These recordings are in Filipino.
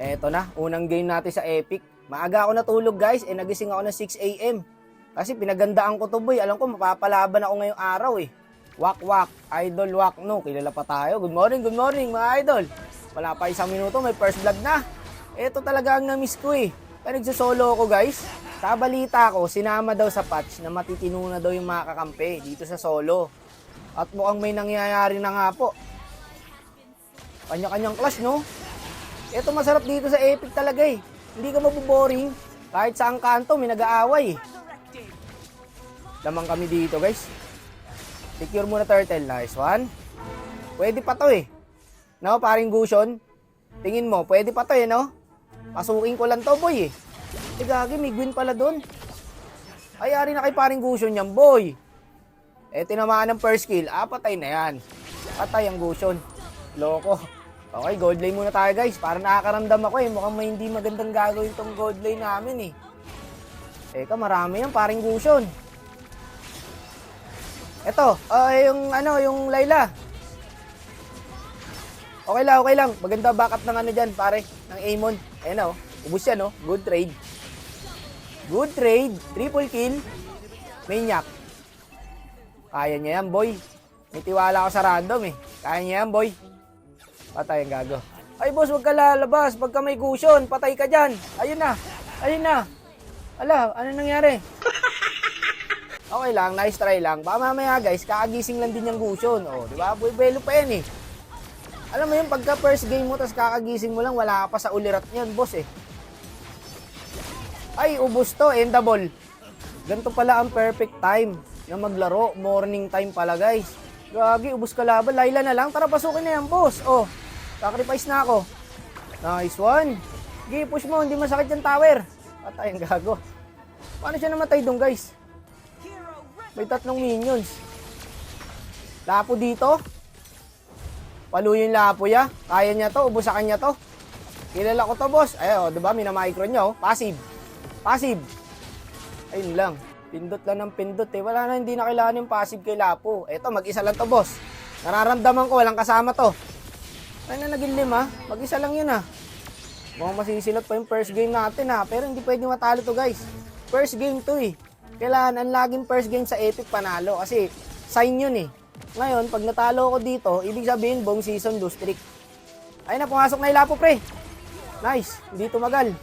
Eto na, unang game natin sa Epic. Maaga ako natulog guys, nagising ako ng 6 AM. Kasi pinagandaan ko to boy, alam ko mapapalaban ako ngayong araw eh. Wak wak, idol wak no, kilala pa tayo. Good morning mga idol. Wala pa isang minuto, may first blood na. Eto talaga ang na-miss ko eh. Kaya nagsosolo ako guys. Sa balita ko, sinama daw sa patch na matitino na daw yung mga kakampi dito sa solo. At mukhang may nangyayari na nga po. Kanya-kanyang clash no. Ito masarap dito sa Epic talaga eh. Hindi ka mabuboring. Kahit saan kanto may nag-aaway eh. Lamang kami dito guys. Secure muna turtle. Nice one. Pwede pa to eh. No, paring Gusion. Tingin mo, pwede pa to eh no. Pasukin ko lang to boy eh. Gagi, may Gwyn pala doon. Ay, ari na kay paring Gusion yan boy. Tinamaan ng first kill. Patay na yan. Patay ang Gusion. Loko. Okay, gold lane muna tayo guys. Para nakakaramdam ako eh. Mukhang may hindi magandang gagawin tong gold lane namin eh. Teka, marami yan, paring Gusion. Ito, yung Layla. Okay lang. Maganda backup ng ano dyan, pare. Ng Amon. Ayan o. Ubus yan o. Good trade. Good trade. Triple kill. Maniac. Kaya niya yan, boy. May tiwala ako sa random eh. Kaya niya yan, boy. Patay ang gago. Ay, boss, wag ka lalabas. Pagka may Gusion, patay ka dyan. Ayun na. Ala, ano nangyari? Okay lang, nice try lang. Baka mamaya guys, kakagising lang din yung Gusion. O, di ba? Buibelo pa yan eh. Alam mo yun, pagka first game mo, tas kakagising mo lang, wala ka pa sa ulirat niyan, boss eh. Ay, ubos to, endable. Ganito pala ang perfect time na maglaro. Morning time pala guys. Gagi, ubos ka laban. Layla na lang, tara pasukin na yan, boss. Oh, sacrifice na ako. Nice one. Sige, push mo, hindi masakit yung tower. Patay ang gago. Paano siya namatay doon guys? May 3 minions. Lapo dito. Palo yung lapo ya. Kaya niya to, ubos sa kanya to. Kilala ko to, boss. Ay, diba, minamicro niya, oh. Passive. Ayun lang. Pindot lang ng pindot, eh. Wala na, hindi na kailangan yung passive kay lapo. Eto, mag-isa lang to, boss. Nararamdaman ko, walang kasama to. Ay na, naging 5. Mag-isa lang yun, Mukhang masisilot pa yung first game natin, Pero hindi pwede matalo to, guys. First game to, eh. Kailangan ang laging first game sa Epic panalo kasi sign yun eh. Ngayon, pag natalo ako dito, ibig sabihin buong season lose streak. Ayun na, pumasok na ilapo pre. Nice, hindi tumagal.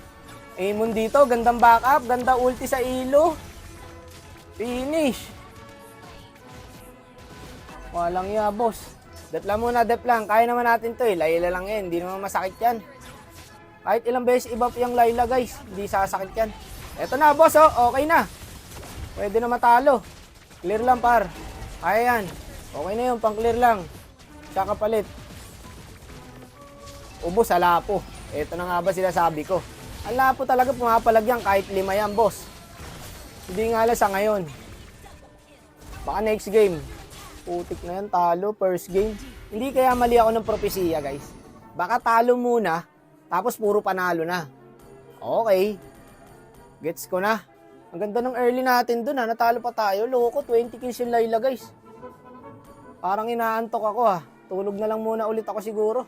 Amon dito, gandang backup, ganda ulti sa ilo. Finish. Walang ya, boss. Dep lang muna, dep lang. Kaya naman natin to eh. Layla lang yan, hindi naman masakit yan. Kahit ilang beses i-buff yung Layla guys, hindi sasakit yan. Eto na boss, okay na. Pwede na matalo. Clear lang par. Kaya yan. Okay na yun, pang clear lang. Tsaka palit. Ubos sa lapo. Ito na nga ba sinasabi ko. Ang lapo talaga pumapalagyan kahit 5 yan, boss. Hindi nga lang sa ngayon. Baka next game. Putik na yan, talo, first game. Hindi kaya mali ako ng propesya, guys. Baka talo muna, tapos puro panalo na. Okay. Gets ko na. Ang ganda ng early natin dun natalo pa tayo. Loko, 20 kills yung Layla guys. Parang inaantok ako Tulog na lang muna ulit ako siguro.